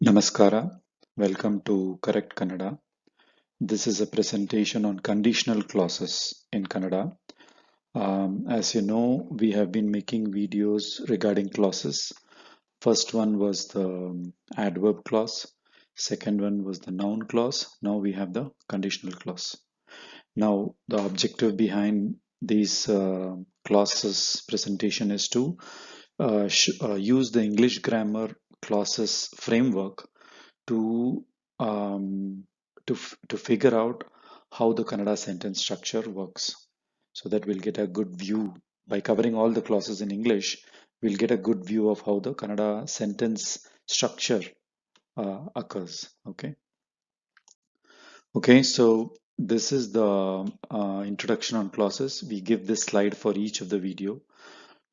Namaskara. Welcome to Correct Kannada. This is a presentation on conditional clauses in Kannada. As you know, we have been making videos regarding clauses. First one was the adverb clause. Second one was the noun clause. Now we have the conditional clause. Now, the objective behind these clauses presentation is to use the English grammar clauses framework to um, to figure out how the Kannada sentence structure works, so that we'll get a good view by covering all the clauses in English. We'll get a good view of how the Kannada sentence structure occurs. Okay. So this is the introduction on clauses. We give this slide for each of the video.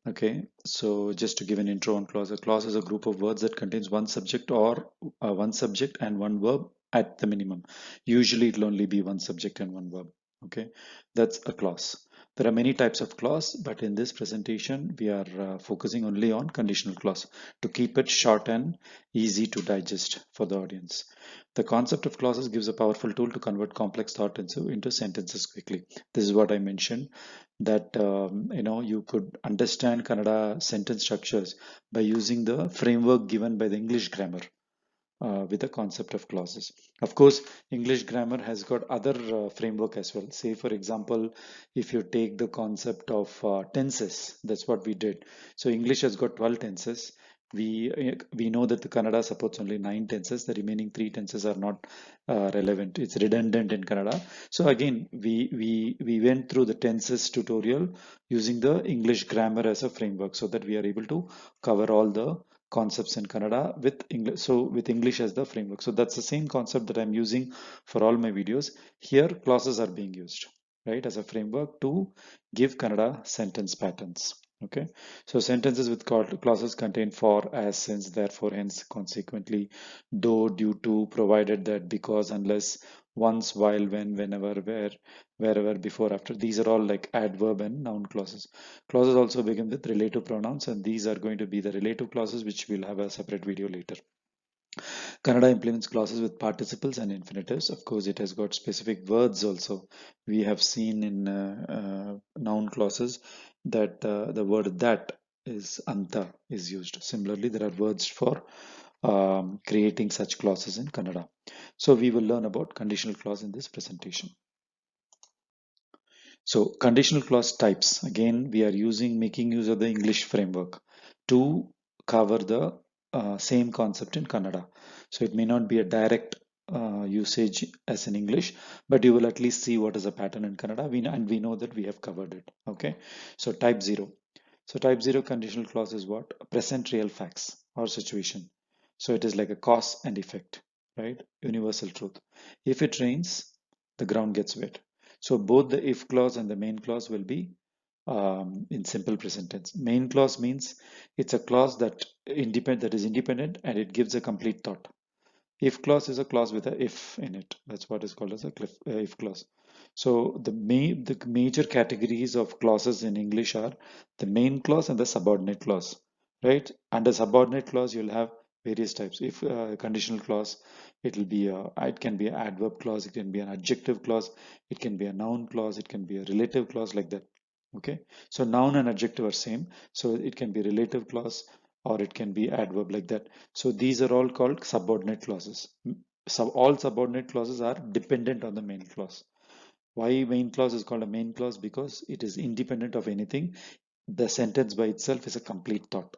Okay, so just to give an intro on clause, a clause is a group of words that contains one subject or one subject and one verb at the minimum. Usually it'll only be one subject and one verb. Okay, that's a clause. There are many types of clause, but in this presentation we are focusing only on conditional clause to keep it short and easy to digest for the audience. The concept of clauses gives a powerful tool to convert complex thought into sentences quickly. This is what I mentioned, that you could understand Kannada sentence structures by using the framework given by the English grammar with the concept of clauses. Of course, English grammar has got other framework as well. Say, for example, if you take the concept of tenses, that's what we did. So English has got 12 tenses. We know that the Kannada supports only 9 tenses. The remaining 3 tenses are not relevant. It's redundant in Kannada. So again, we went through the tenses tutorial using the English grammar as a framework, so that we are able to cover all the concepts in Kannada with English. So with English as the framework. So that's the same concept that I'm using for all my videos. Here clauses are being used, right, as a framework to give Kannada sentence patterns. Okay, so sentences with clauses contain for, as, since, therefore, hence, consequently, though, due to, provided that, because, unless, once, while, when, whenever, where, wherever, before, after. These are all like adverb and noun clauses. Clauses also begin with relative pronouns, and these are going to be the relative clauses, which we'll have a separate video later. Kannada implements clauses with participles and infinitives. Of course, it has got specific words also. We have seen in noun clauses that the word that is anta is used. Similarly, there are words for creating such clauses in Kannada. So we will learn about conditional clause in this presentation. So conditional clause types, again, we are making use of the English framework to cover the same concept in Kannada. So it may not be a direct usage as in English, but you will at least see what is a pattern in Kannada, and we know that we have covered it. Okay, so type 0. So type 0 conditional clause is what? Present real facts or situation. So it is like a cause and effect, right? Universal truth. If it rains, the ground gets wet. So both the if clause and the main clause will be in simple present tense. Main clause means it's a clause that is independent and it gives a complete thought. If clause is a clause with a if in it. That's what is called as a if clause. So the major categories of clauses in English are the main clause and the subordinate clause, right? Under subordinate clause, you'll have various types. If conditional clause, it can be an adverb clause, it can be an adjective clause, it can be a noun clause, it can be a relative clause, like that. Okay, so noun and adjective are same, so it can be relative clause or it can be adverb, like that. So these are all called subordinate clauses. So all subordinate clauses are dependent on the main clause. Why main clause is called a main clause? Because it is independent of anything. The sentence by itself is a complete thought.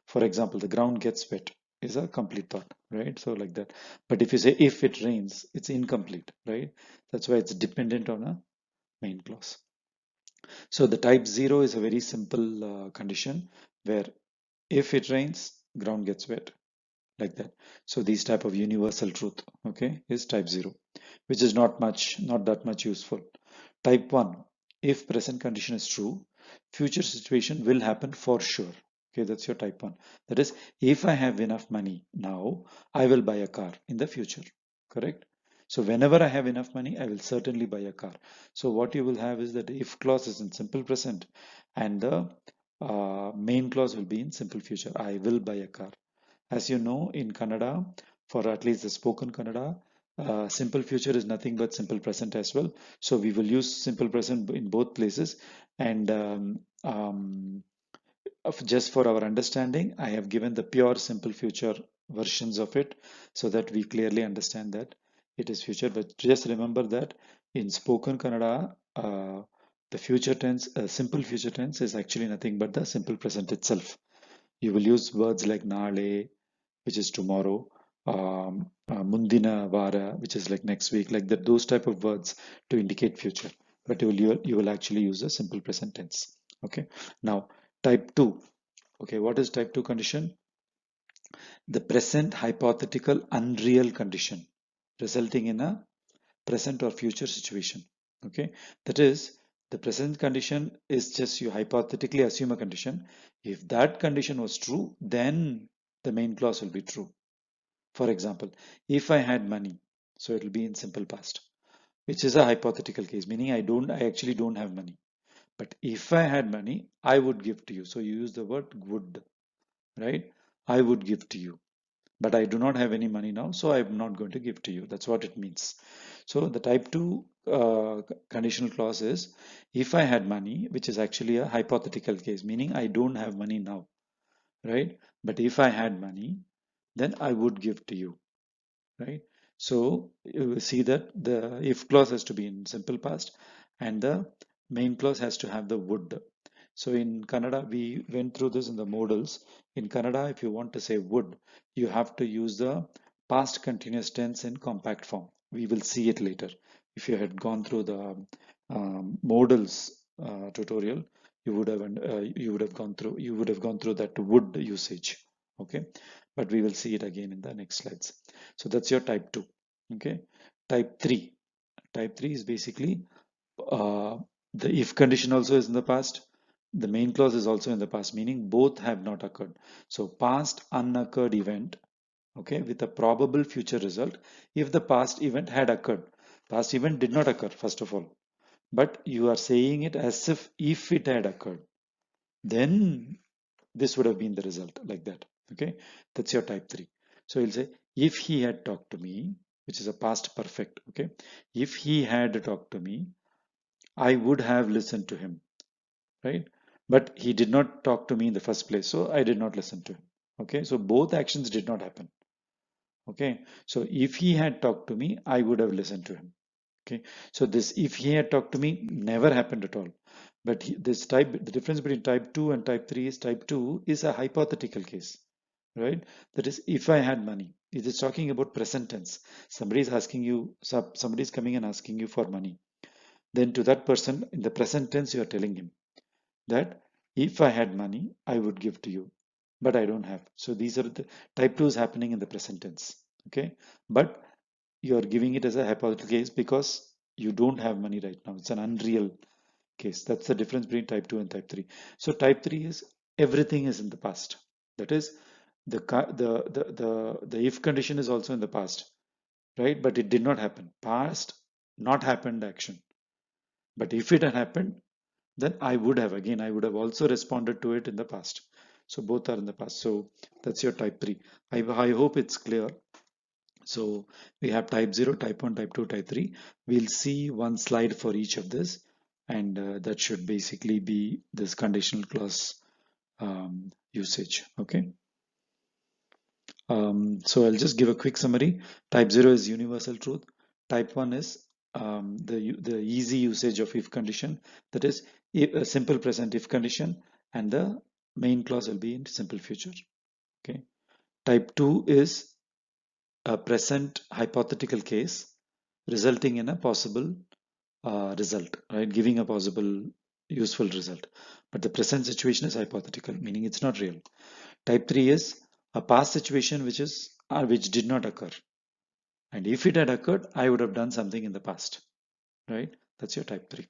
For example, the ground gets wet is a complete thought, right? So like that. But if you say if it rains, it's incomplete, right? That's why it's dependent on a main clause. So the type 0 is a very simple condition where if it rains, ground gets wet, like that. So these type of universal truth, okay, is type 0, which is not that much useful. Type 1, if present condition is true, future situation will happen for sure. Okay, that's your type 1. That is, if I have enough money now, I will buy a car in the future. Correct? So whenever I have enough money, I will certainly buy a car. So what you will have is that if clause is in simple present and the main clause will be in simple future. I will buy a car. As you know, in Kannada, for at least the spoken Kannada. Simple future is nothing but simple present as well. So we will use simple present in both places. And just for our understanding, I have given the pure simple future versions of it so that we clearly understand that it is future. But just remember that in spoken Kannada, the future tense, simple future tense is actually nothing but the simple present itself. You will use words like nale, which is tomorrow, mundina vara, which is like next week, like that, those type of words to indicate future. But you will actually use a simple present tense. Okay. Now, type 2. Okay, what is type 2 condition? The present hypothetical unreal condition resulting in a present or future situation. Okay, that is, the present condition is just you hypothetically assume a condition. If that condition was true, then the main clause will be true. For example, if I had money, so it will be in simple past, which is a hypothetical case, meaning I actually don't have money. But if I had money, I would give to you. So you use the word would, right? I would give to you. But I do not have any money now, so I'm not going to give to you. That's what it means. So the type 2 conditional clause is if I had money, which is actually a hypothetical case, meaning I don't have money now, right? But if I had money, then I would give to you, right? So you will see that the if clause has to be in simple past and the main clause has to have the would. So in Kannada, we went through this in the modals. In Kannada, if you want to say would, you have to use the past continuous tense in compact form. We will see it later. If you had gone through the modals tutorial, you would have gone through that would usage. Okay, but we will see it again in the next slides. So that's your type 2. Okay, type 3. Type 3 is basically uh, the if condition also is in the past. The main clause is also in the past, meaning both have not occurred. So past unoccurred event, okay, with a probable future result if the past event had occurred. Past event did not occur, first of all, but you are saying it as if it had occurred, then this would have been the result, like that. Okay, that's your type 3. So you'll say if he had talked to me, which is a past perfect. Okay, if he had talked to me, I would have listened to him, right? But he did not talk to me in the first place, so I did not listen to him. Okay, so both actions did not happen. Okay, so if he had talked to me, I would have listened to him. Okay, so this if he had talked to me never happened at all. But this type, the difference between type 2 and type 3 is type 2 is a hypothetical case, right? That is, if I had money, it is talking about present tense. Somebody is asking you, somebody is coming and asking you for money. Then to that person, in the present tense, you are telling him that if I had money, I would give to you, but I don't have. So these are the type 2 is happening in the present tense. Okay, but you are giving it as a hypothetical case because you don't have money right now. It's an unreal case. That's the difference between type 2 and type 3. So type 3 is everything is in the past. That is, the if condition is also in the past, right? But it did not happen. Past not happened action. But if it had happened, then I would have also responded to it in the past. So both are in the past. So that's your type 3. I hope it's clear. So we have type 0, type 1, type 2, type 3. We'll see one slide for each of this, and that should basically be this conditional clause usage. Okay. So I'll just give a quick summary. Type 0 is universal truth. Type 1 is the easy usage of if condition. That is a simple present if condition, and the main clause will be in simple future. Okay. Type 2 is a present hypothetical case resulting in a possible result, right? Giving a possible useful result. But the present situation is hypothetical, meaning it's not real. Type 3 is a past situation which did not occur. And if it had occurred, I would have done something in the past, right? That's your type 3.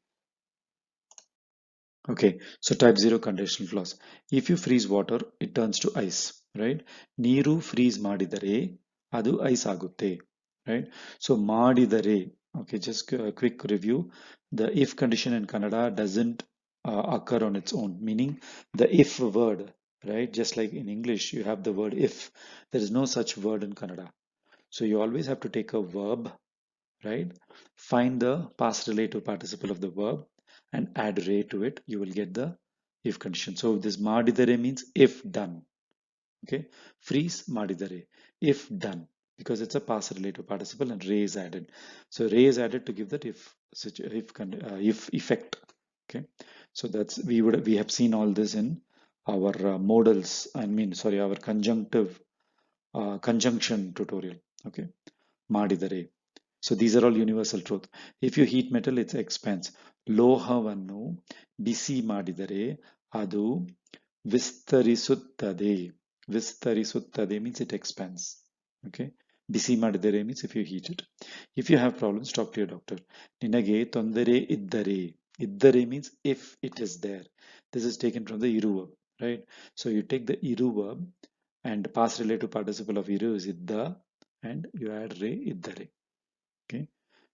Okay, so type 0 conditional clause. If you freeze water, it turns to ice, right? Neeru freeze madidare, adu ice agutte, right? So madidare, okay, just a quick review. The if condition in Kannada doesn't occur on its own, meaning the if word, right? Just like in English, you have the word if. There is no such word in Kannada. So you always have to take a verb, right? Find the past relative participle of the verb and add re to it. You will get the if condition. So this madidare means if done. Okay, freeze madidare if done, because it's a past relative participle and re is added. So re is added to give that if effect. Okay, so that's we have seen all this in our modals. I mean, sorry, our conjunction tutorial. Okay, madidare. So these are all universal truth. If you heat metal, it's expands. ಲೋಹವನ್ನು ಬಿಸಿ ಮಾಡಿದರೆ ಅದು ವಿಸ್ತರಿಸುತ್ತದೆ. ವಿಸ್ತರಿಸುತ್ತದೆ means it expands. Okay. ಬಿಸಿ ಮಾಡಿದರೆ means if you heat it. If you have problems, talk to your doctor. ನಿನಗೆ ತೊಂದರೆ ಇದ್ದರೆ. ಇದ್ದರೆ means if it is there. This is taken from the iru verb, right? So you take the iru verb and past relative participle of iru is idda and you add re iddare. Okay.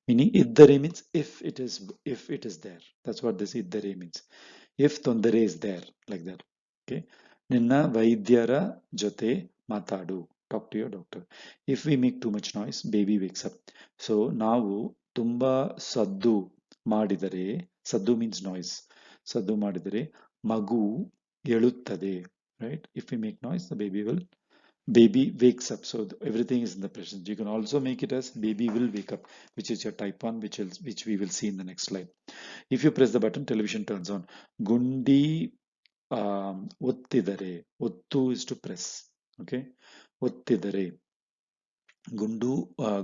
Meaning iddare means if it is there. That's what this iddare means. If ತೊಂದರೆ is there, like that. Okay. ನಿನ್ನ ವೈದ್ಯರ ಜೊತೆ ಮಾತಾಡು. Talk to your doctor. If we make too much noise, baby wakes up. So ನಾವು ತುಂಬಾ ಸದ್ದು ಮಾಡಿದರೆ, ಸದ್ದು means noise. ಸದ್ದು ಮಾಡಿದರೆ ಮಗು ಏಳುತ್ತದೆ. Right? If we make noise, the baby wakes up. So everything is in the present. You can also make it as baby will wake up, which is your type 1, which we will see in the next slide. If you press the button, television turns on. Gundi ಒತ್ತಿದರೆ. ಒತ್ತು is to press. Okay. ಒತ್ತಿದರೆ.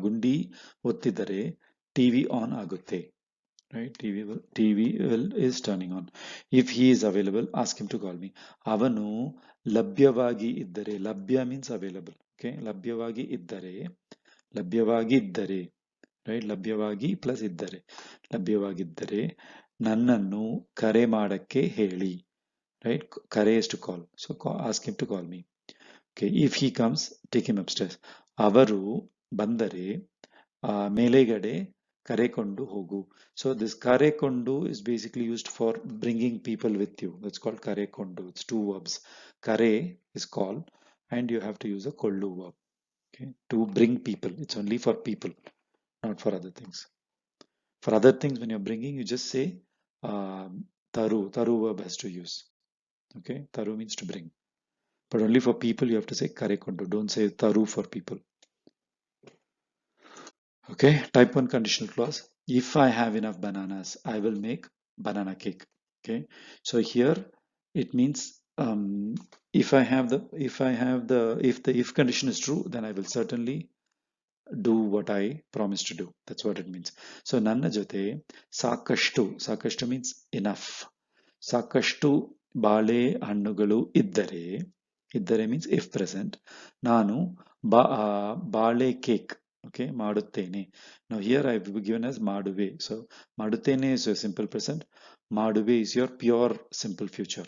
ಗುಂಡಿ ಒತ್ತಿದರೆ TV on ಆಗುತ್ತೆ. Right? TV will is turning on. If he is available, ask him to call me. ಅವನು ಲಭ್ಯವಾಗಿ ಇದ್ದರೆ. ಲಭ್ಯ means available. Okay. ಲಭ್ಯವಾಗಿ ಇದ್ದರೆ. Right? ಲಭ್ಯವಾಗಿ plus ಇದ್ದರೆ. ಲಭ್ಯವಾಗಿದ್ದರೆ ನನ್ನನ್ನು ಕರೆ ಮಾಡಕ್ಕೆ ಹೇಳಿ. Right? Kare is to call. So ask him to call me. Okay. If he comes, take him upstairs. ಅವರು ಬಂದರೆ ಮೇಲೆಗಡೆ ಕರೆಕೊಂಡು ಹೋಗು. So this karekondu is basically used for bringing people with you. That's called karekondu. It's two verbs. Kare is call and you have to use a kollu verb. Okay. To bring people. It's only for people, not for other things. For other things, when you're bringing, you just say taru. Taru verb has to use. Okay. Taru means to bring. But only for people, you have to say karekondu. Don't say taru for people. Okay. Type 1 conditional clause. If I have enough bananas, I will make banana cake. Okay. So here it means if the if condition is true, then I will certainly do what I promised to do. That's what it means. So ನನ್ನ ಜೊತೆ ಸಾಕಷ್ಟು means enough. ಸಾಕಷ್ಟು ಬಾಳೆಹಣ್ಣುಗಳು ಇದ್ದರೆ means if present, ನಾನು ಬಾಳೆ cake ಮಾಡುತ್ತೇನೆ. Now here I've given as ಮಾಡುವೆ. So ಮಾಡುತ್ತೇನೆ is a simple present. ಮಾಡುವೆ is your pure simple future,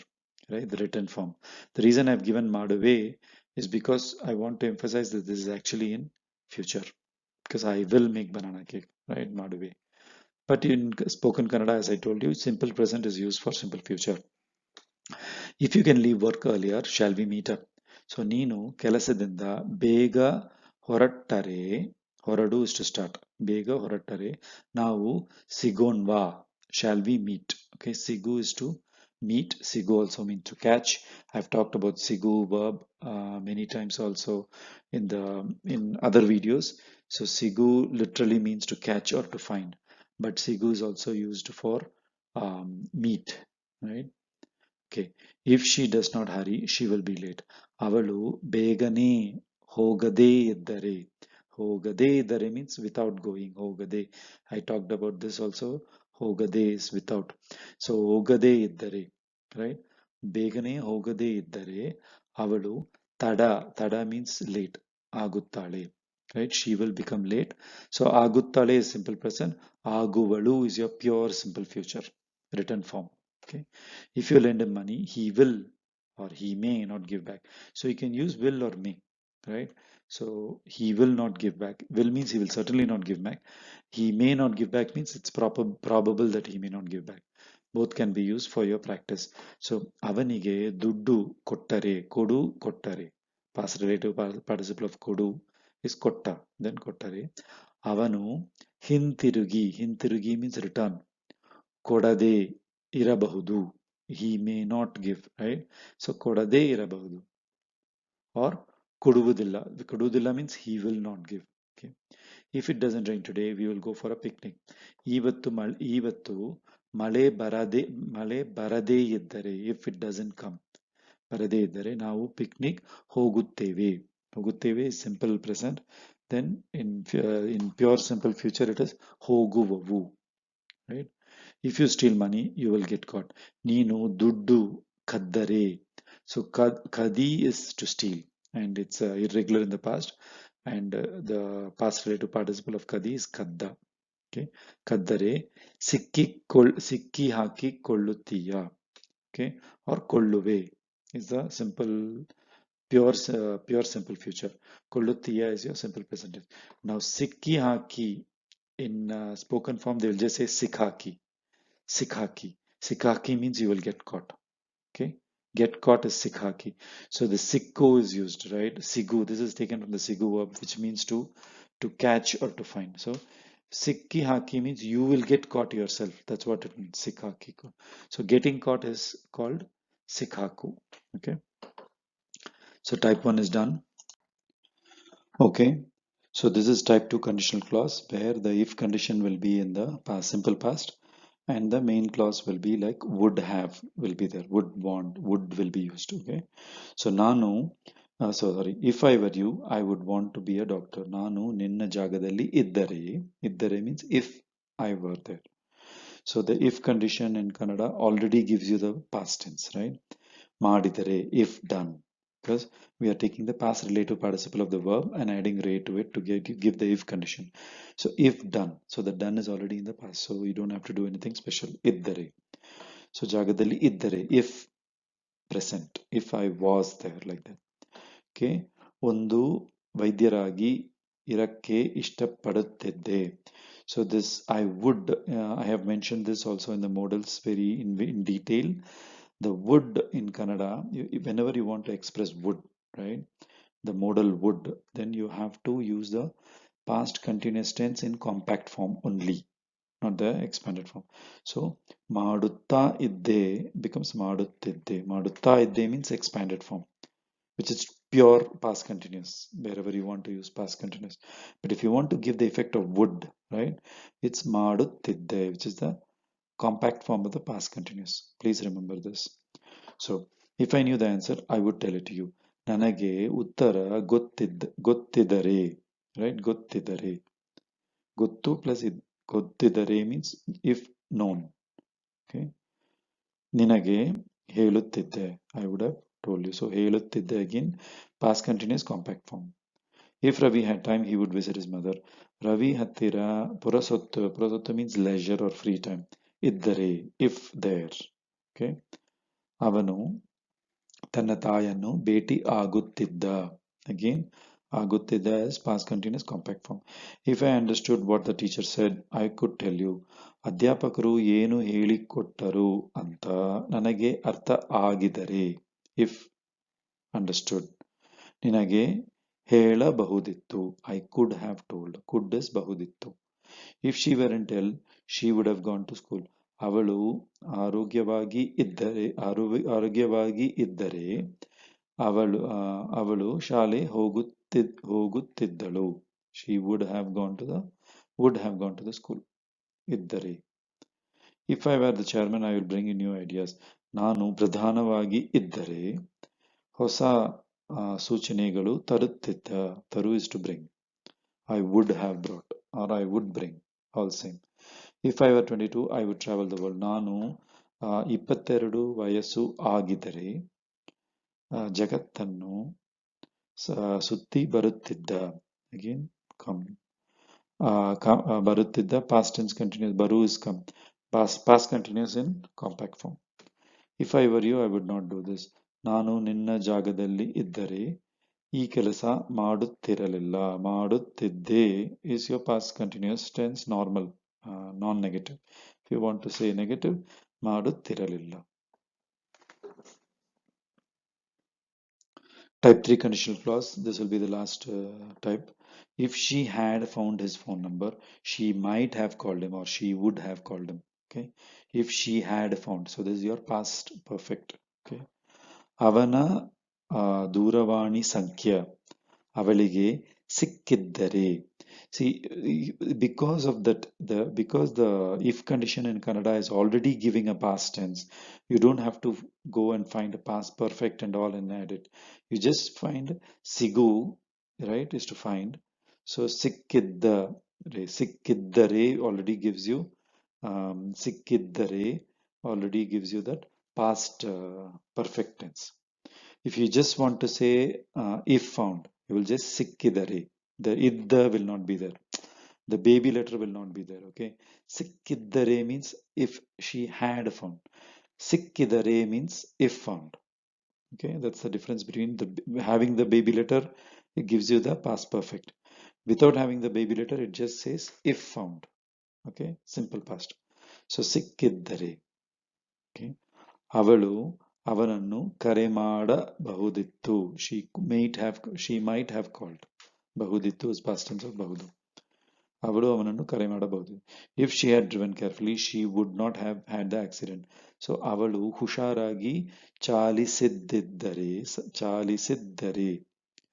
right? The written form. The reason I've given ಮಾಡುವೆ is because I want to emphasize that this is actually in future, because I will make banana cake, right? ಮಾಡುವೆ. But in spoken Kannada, as I told you, simple present is used for simple future. If you can leave work earlier, shall we meet up? So ನೀನು ಕೆಲಸದಿಂದ ಬೇಗ ಹೊರಟರೆ, ಹೊರಡು is to start. ಬೇಗ ಹೊರಟರೆ ನಾವು ಸಿಗೋಣ್ವಾ. Shall we meet? Okay, sigu is to meet. Sigu also means to catch. I've talked about sigu verb many times also in other videos. So sigu literally means to catch or to find, but sigu is also used for meet, right? Okay. If she does not hurry, she will be late. ಅವಳು ಬೇಗನೆ ಹೋಗದೇ ಇದ್ದರೆ means without going. ಹೋಗದೆ. I talked about this also. ಹೋಗದೆ is without. So ಹೋಗದೇ ಇದ್ದರೆ, right? ಬೇಗನೆ ಹೋಗದೇ ಇದ್ದರೆ ಅವಳು ತಡ means late. ಆಗುತ್ತಾಳೆ. Right? She will become late. So ಆಗುತ್ತಾಳೆ is simple present. ಆಗುವಳು is your pure simple future written form. Okay. If you lend him money, he will or he may not give back. So you can use will or may, right? So he will not give back. Will means he will certainly not give back. He may not give back means it's probable that he may not give back. Both can be used for your practice. So avanige duddu kottare, kodu kottare. Past relative participle of kodu is kotta, then kottare. Avanu hintirugi means return. Kodade irabahudu, he may not give, right? So kodade irabahudu. Or koduvudilla means he will not give. Okay. If it doesn't rain today, we will go for a picnic. Ivattu ಮಳೆ ಬರದೇ ಇದ್ದರೆ, if it doesn't come, ಬರದೇ ಇದ್ದರೆ ನಾವು picnic ಹೋಗುತ್ತೇವೆ. ಹೋಗುತ್ತೇವೆ is simple present. Then in pure simple future it is ಹೋಗುವವು, right? If you steal money, you will get caught. ನೀನು ದುಡ್ಡು ಕದ್ದರೆ. So kadi is to steal, and it's irregular in the past, and the past relative participle of kadi is kadda. Okay, kaddare ಸಿಕ್ಕಿ ಹಾಕಿಕೊಳ್ಳುತ್ತೀಯ. Okay, or ಕೊಳ್ಳುವೆ is the simple pure simple future. ಕೊಳ್ಳುತ್ತೀಯ is your simple present tense. Now sikki haki in spoken form they will just say sikhaki. Sikhaki. Sikhaki means you will get caught. Okay. Get caught is sikhaki. So the sikko is used, right? Sigu. This is taken from the sigu verb, which means to catch or to find. So sikki haki means you will get caught yourself. That's what it means. Sikhaki. So getting caught is called sikhaku. Okay. So type 1 is done. Okay. So this is type 2 conditional clause where the if condition will be in the past, simple past, and the main clause will be like would have will be there, would want, would will be used. Okay. So nanu, sorry, if I were you, I would want to be a doctor. Nanu ninna jagadalli iddare means if I were there. So the if condition in Kannada already gives you the past tense, right? Madidare, if done, because we are taking the past relative participle of the verb and adding re to it to give the if condition. So if done, so the done is already in the past, so you don't have to do anything special. Iddare. So jagadalli iddare, if present, if I was there, like that. Okay. ಒಂದು ವೈದ್ಯರಾಗಿ ಇರಕ್ಕೆ ಇಷ್ಟಪಡುತ್ತಿದ್ದೆ. So this I would, I have mentioned this also in the modals very in detail. The would in Kannada, whenever you want to express would, right? The modal would, then you have to use the past continuous tense in compact form only, not the expanded form. So madutta idde becomes madutidde. Madutta idde means expanded form, which is pure past continuous wherever you want to use past continuous. But if you want to give the effect of would, right, it's madutidde, which is the compact form of the past continuous. Please remember this. So if I knew the answer, I would tell it to you. Nanage uttara gottidare, right? Gottidare. Gottu plus gottidare means if known. Okay. Ninage ಹೇಳುತ್ತಿದ್ದೆ, I would have told you. So ಹೇಳುತ್ತಿದ್ದೆ again, past continuous compact form. If Ravi had time, he would visit his mother. Ravi ಹತ್ತಿರ ಪುರಸೊತ್ತು means leisure or free time. ಇದ್ದರೆ, if there. Okay. ಅವನು ತನ್ನ ತಾಯಿಯನ್ನು ಭೇಟಿ ಆಗುತ್ತಿದ್ದ. Again, ಆಗುತ್ತಿದ್ದ is past continuous compact form. If I understood what the teacher said, I could tell you. ಅಧ್ಯಾಪಕರು ಏನು ಹೇಳಿಕೊಟ್ಟರು ಅಂತ ನನಗೆ ಅರ್ಥ ಆಗಿದರೆ. If understood. ನಿನಗೆ ಹೇಳಬಹುದಿತ್ತು. I could have told. Could is ಬಹುದಿತ್ತು. If she weren't ill, she would have gone to school. ಅವಳು ಆರೋಗ್ಯವಾಗಿ ಇದ್ದರೆ ಅವಳು ಶಾಲೆ ಹೋಗುತ್ತಿದ್ದಳು. She would have gone to the school. ಇದ್ದರೆ. If I were the chairman, I will bring in new ideas. ನಾನು ಪ್ರಧಾನವಾಗಿ ಇದ್ದರೆ ಹೊಸ ಸೂಚನೆಗಳು ತರುತ್ತಿದ್ದ. ತರು is to bring. I would have brought or I would bring. All same. If I were 22, I would travel the world. ನಾನು 22 ವಯಸ್ಸು ಆಗಿದ್ದರೆ ಜಗತ್ತನ್ನು ಸುತ್ತಿ ಬರುತ್ತಿದ್ದ. Again, come. ಬರುತ್ತಿದ್ದ past tense continuous. ಬರು is come. Past continuous in compact form. If I were you, I would not do this. ನಾನು ನಿನ್ನ ಜಾಗದಲ್ಲಿ ಇದ್ದರೆ ಈ ಕೆಲಸ ಮಾಡುತ್ತಿರಲಿಲ್ಲ. ಮಾಡುತ್ತಿದ್ದೆ is your past continuous tense normal, non-negative. If you want to say negative, ಮಾಡುತ್ತಿರಲಿಲ್ಲ. Type 3 conditional clause, this will be the last type. If she had found his phone number, she might have called him or she would have called him. Okay. If she had found, so this is your past perfect. Okay. ಅವನ ದೂರವಾಣಿ ಸಂಖ್ಯೆ ಅವಳಿಗೆ ಸಿಕ್ಕಿದ್ದರೆ. See, because of that, because the if condition in Kannada is already giving a past tense, you don't have to go and find a past perfect and all and add it. You just find sigu, right, is to find. So sikkidare already gives you sikkidare already gives you that past perfect tense. If you just want to say if found, you will just sikkidare. The idda will not be there. The baby letter will not be there. Okay. Sikkidare means if she had found. Sikkidare means if found. Okay. That's the difference between the having the baby letter. It gives you the past perfect. Without having the baby letter, it just says if found. Okay. Simple past. So sikkidare. Okay. ಅವಳು ಅವನನ್ನು ಕರೆ ಮಾಡಬಹುದಿತ್ತು. She might have called. ಬಹುದಿತ್ತು is past tense of ಬಹುದು. ಅವಳು ಅವನನ್ನು ಕರೆ ಮಾಡಬಹುದು. If she had driven carefully, she would not have had the accident. So ಅವಳು ಹುಷಾರಾಗಿ ಚಾಲಿಸಿದ್ದರೆ,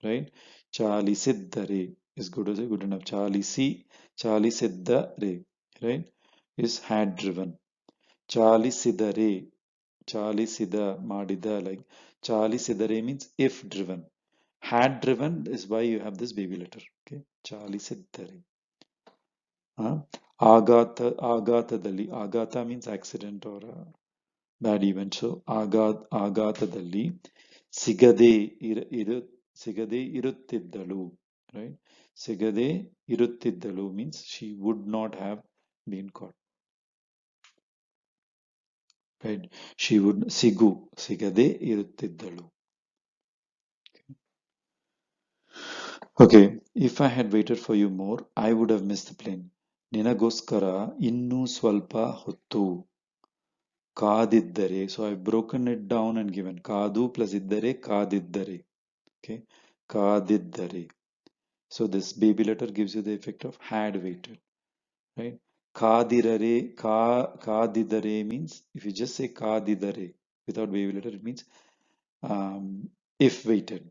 right? ಚಾಲಿಸಿದ್ದರೆ is good enough. ಚಾಲಿಸಿದ್ದರೆ, right? Is had driven. ಚಾಲಿಸಿದರೆ, ಚಾಲಿಸಿದ ಮಾಡಿದ, like ಚಾಲಿಸಿದರೆ means if driven. Had driven is why you have this baby letter. Okay, ಚಾಲಿಸಿದರೆ. ಆಘಾತದಲ್ಲಿ, ಆಘಾತ means accident or bad event. So ಆಘಾತದಲ್ಲಿ ಸಿಗದೆ ಸಿಗದೆ ಇರುತ್ತಿದ್ದಳು, right? ಸಿಗದೆ ಇರುತ್ತಿದ್ದಳು means she would not have been caught, right? She would ಸಿಗದೆ ಇರುತ್ತಿದ್ದಳು. Okay, if I had waited for you more, I would have missed the plane. ನಿನಗೋಸ್ಕರ ಇನ್ನೂ ಸ್ವಲ್ಪ ಹೊತ್ತು ಕಾದಿದ್ದರೆ. So I've broken it down and given ಕಾದು plus ಇದ್ದರೆ ಕಾದಿದ್ದರೆ. Okay, ಕಾದಿದ್ದರೆ. So this baby letter gives you the effect of had waited, right? ಕಾದಿರರೆ, ಕಾದಿದರೆ means if you just say ಕಾದಿದರೆ without baby letter, it means if waited.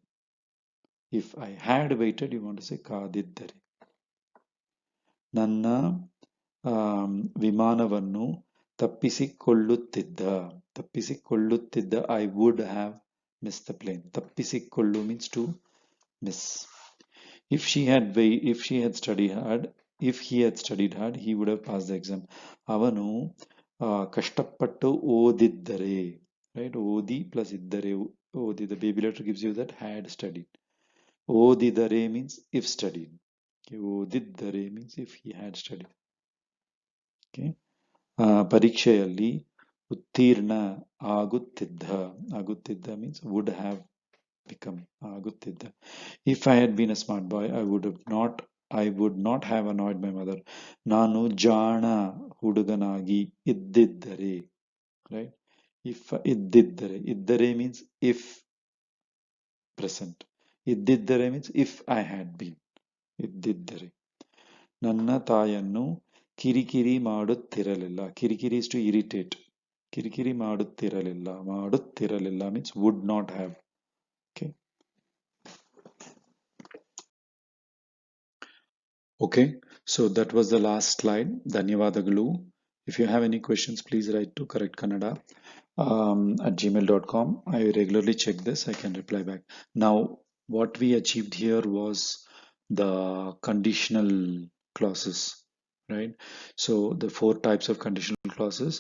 If I had waited, you want to say ಕಾದಿದ್ದರೆ. ನನ್ನ ವಿಮಾನವನ್ನು ತಪ್ಪಿಸಿಕೊಳ್ಳುತ್ತಿದ್ದ, I would have missed the plane. ತಪ್ಪಿಸಿಕೊಳ್ಳು means to miss. If he had studied hard, he would have passed the exam. ಅವನು ಕಷ್ಟಪಟ್ಟು ಓದಿದ್ದರೆ, right? ಓದಿ plus ಇದ್ದರೆ, ಓದಿ, the baby letter gives you that had studied. ಓದಿದರೆ means if studied. Okay, ಓದಿದ್ದರೆ means if he had studied. Okay. ಪರೀಕ್ಷೆಯಲ್ಲಿ ಉತ್ತೀರ್ಣ ಆಗುತ್ತಿದ್ದ means would have become ಆಗುತ್ತಿದ್ದ. If I had been a smart boy, I would not have annoyed my mother. ನಾನು ಜಾಣ ಹುಡುಗನಾಗಿ ಇದ್ದಿದ್ದರೆ, right? If ಇದ್ದರೆ means if present. ಇದ್ದಿದ್ದರೆ means if I had been. ಇದ್ದಿದ್ದರೆ. ನನ್ನ ತಾಯನ್ನು ಕಿರಿಕಿರಿ ಮಾಡುತ್ತಿರಲಿಲ್ಲ. ಕಿರಿಕಿರಿ is to irritate. ಕಿರಿಕಿರಿ ಮಾಡುತ್ತಿರಲಿಲ್ಲ means would not have. Okay. Okay, so that was the last slide. ಧನ್ಯವಾದಗಳು. If you have any questions, please write to correctkannada at gmail.com. I regularly check this. I can reply back. Now, what we achieved here was the conditional clauses, right? So the 4 types of conditional clauses,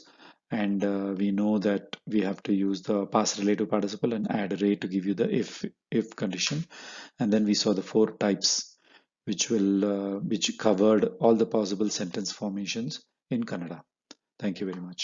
and we know that we have to use the past relative participle and add a ray to give you the if condition. And then we saw the 4 types which covered all the possible sentence formations in Kannada. Thank you very much.